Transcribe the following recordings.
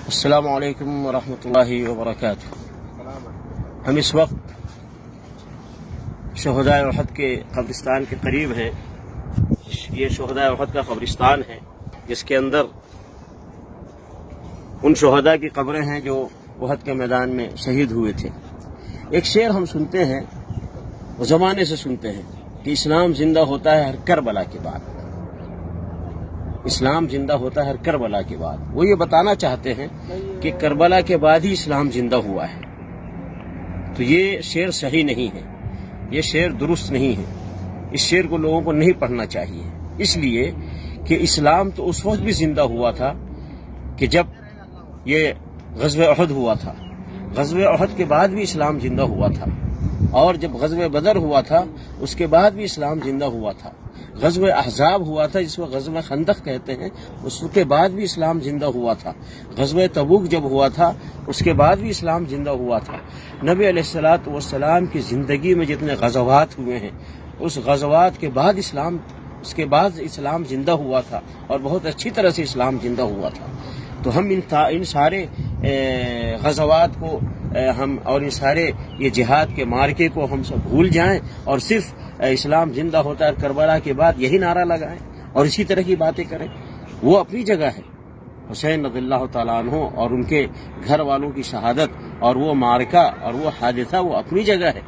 السلام علیکم ورحمۃ اللہ وبرکاتہ۔ ہم اس وقت شہدائے احد کے قبرستان کے قریب ہیں۔ یہ شہدائے احد کا قبرستان ہے جس کے اندر ان شہداء کی قبریں ہیں جو احد کے میدان میں شہید ہوئے تھے۔ ایک شعر ہم سنتے ہیں، وہ زمانے سے سنتے ہیں کہ اسلام زندہ ہوتا ہے ہر کربلا کے بعد۔ اسلام زندہ ہوتا ہے ہر کربلا کے بعد۔ وہ یہ بتانا چاہتے ہیں کہ کربلا کے بعد ہی اسلام زندہ ہوا ہے، تو یہ شعر صحیح نہیں ہے، یہ شعر درست نہیں ہے۔ اس شعر کو لوگوں کو نہیں پڑھنا چاہیے، اس لیے کہ اسلام تو اس وقت بھی زندہ ہوا تھا کہ جب یہ غزوہ احد ہوا تھا۔ غزوہ احد کے بعد بھی اسلام زندہ ہوا تھا، اور جب غزوہ بدر ہوا تھا اس کے بعد بھی اسلام زندہ ہوا تھا۔ غزوہ احزاب ہوا تھا جس کو غزوہ خندق کہتے ہیں، اس کے بعد بھی اسلام زندہ ہوا تھا۔ غزوہ تبوک جب ہوا تھا اس کے بعد بھی اسلام زندہ ہوا تھا۔ نبی علیہ الصلوۃ والسلام کی زندگی میں جتنے غزوات ہوئے ہیں، اس غزوات کے بعد اسلام زندہ ہوا تھا، اور بہت اچھی طرح سے اسلام زندہ ہوا تھا۔ تو ہم ان سارے غزوات کو اور ان سارے یہ جہاد کے مارکے کو ہم سب بھول جائیں، اور صرف اسلام زندہ ہوتا ہے کربلا کے بعد یہی نعرہ لگائیں اور اسی طرح کی باتیں کریں۔ وہ اپنی جگہ ہے، حسین رضی اللہ تعالیٰ عنہ اور ان کے گھر والوں کی شہادت اور وہ مارکہ اور وہ حادثہ وہ اپنی جگہ ہے،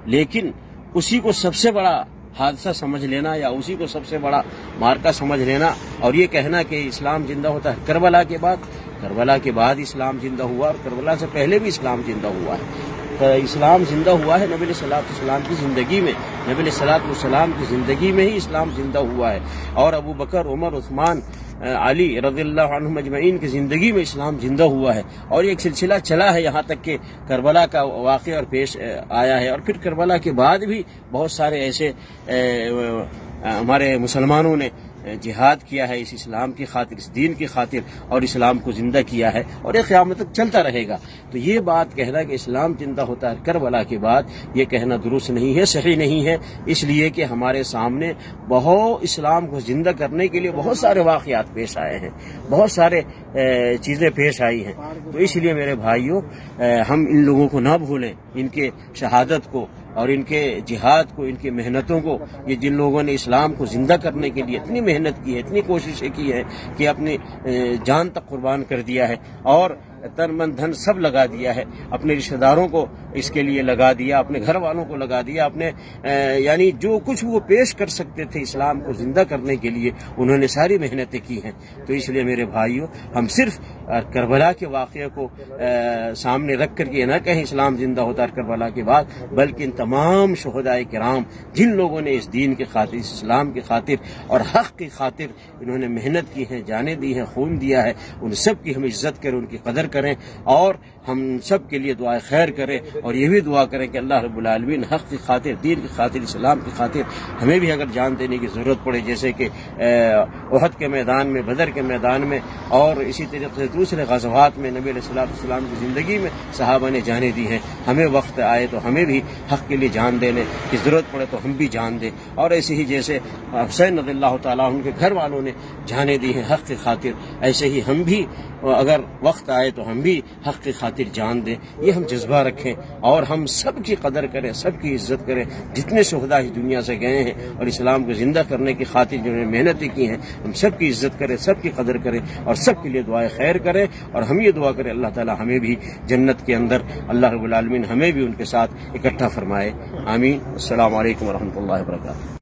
لیکن اسی کو سب سے بڑا حادثہ سمجھ لینا یا اسی کو سب سے بڑا مارکہ سمجھ لینا اور یہ کہنا کہ اسلام زندہ ہوتا ہے کربلا کے بعد اسلام زندہ ہوا، اور کربلا سے پہلے بھی اسلام زندہ ہوا ہے۔ اسلام زندہ ہوا ہے نبی علیہ الصلوۃ والسلام کی زندگی میں، نبی علیہ الصلوۃ والسلام کی زندگی میں ہی اسلام زندہ ہوا ہے، اور ابو بکر، عمر، عثمان، علی رضی اللہ عنہم اجمعین کی زندگی میں اسلام زندہ ہوا ہے، اور ایک سلسلہ چلا ہے یہاں تک کہ کربلا کا واقعہ اور پیش آیا ہے۔ اور پھر کربلا کے بعد بھی بہت سارے ایسے ہمارے مسلمانوں نے جہاد کیا ہے اس اسلام کی خاطر، اس دین کی خاطر، اور اسلام کو زندہ کیا ہے، اور یہ قیامت تک چلتا رہے گا۔ تو یہ بات کہنا کہ اسلام زندہ ہوتا ہے کربلا کے بعد، یہ کہنا درست نہیں ہے، صحیح نہیں ہے، اس لیے کہ ہمارے سامنے اسلام کو زندہ کرنے کے لیے بہت سارے واقعات پیش آئے ہیں، بہت سارے چیزیں پیش آئی ہیں۔ تو اس لیے میرے بھائیوں، ہم ان لوگوں کو نہ بھولیں، ان کے شہادت کو اور ان کے جہاد کو، ان کی محنتوں کو۔ یہ جن لوگوں نے اسلام کو زندہ کرنے کے لیے اتنی محنت کی ہے، اتنی کوششیں کی ہیں کہ اپنی جان تک قربان کر دیا ہے، اور تن من دھن سب لگا دیا ہے، اپنے رشتہ داروں کو اس کے لیے لگا دیا، اپنے گھر والوں کو لگا دیا، اپنے یعنی جو کچھ وہ پیش کر سکتے تھے اسلام کو زندہ کرنے کے لیے انہوں نے ساری محنتیں کی ہیں۔ تو اس لیے میرے بھائیوں، ہم صرف کربلا کے واقعے کو سامنے رکھ کر کے نہ کہیں اسلام زندہ ہوتا ہے کربلا کے بعد، بلکہ ان تمام شہداء کرام جن لوگوں نے اس دین کی خاطر، اس اسلام کی خاطر اور حق کی خاطر انہوں نے محنت کی ہے، جانیں دی ہیں، خون دیا ہے، ان سب کی ہم عزت کریں، ان کی قدر کریں، اور ہم سب کے لیے دعائے خیر کریں، اور یہ بھی دعا کریں کہ اللہ رب العالمین حق کی خاطر، دین کی خاطر، اسلام کی خاطر ہمیں بھی اگر جان دینے کی ضرورت پڑے، جیسے کہ احد کے میدان میں، بدر کے میدان میں، اور اسی طریقے سے دوسرے غزوات میں نبی علیہ الصلوۃ والسلام کی زندگی میں صحابہ نے جانیں دی ہیں، ہمیں وقت آئے تو ہمیں بھی حق کے لیے جان دینے کی ضرورت پڑے تو ہم بھی جان دیں۔ اور ایسے ہی جیسے حسین رضی اللہ تعالیٰ عنہ کے گھر والوں نے جانیں دی ہیں حق کی خاطر، ایسے ہی ہم بھی اگر وقت آئے تو ہم بھی حق کی خاطر جان دیں۔ یہ ہم جذبہ رکھیں، اور ہم سب کی قدر کریں، سب کی عزت کریں، جتنے شہداء اس دنیا سے گئے ہیں اور اسلام کو زندہ کرنے کی خاطر جنہوں نے محنتیں کی ہیں، ہم سب کی عزت کریں، سب کی قدر کریں، اور سب کے لیے دعائے خیر کریں، اور ہم یہ دعا کریں اللہ تعالیٰ ہمیں بھی جنت کے اندر، اللہ رب العالمین ہمیں بھی ان کے ساتھ اکٹھا فرمائے، آمین۔ السلام علیکم ورحمۃ اللہ وبرکاتہ۔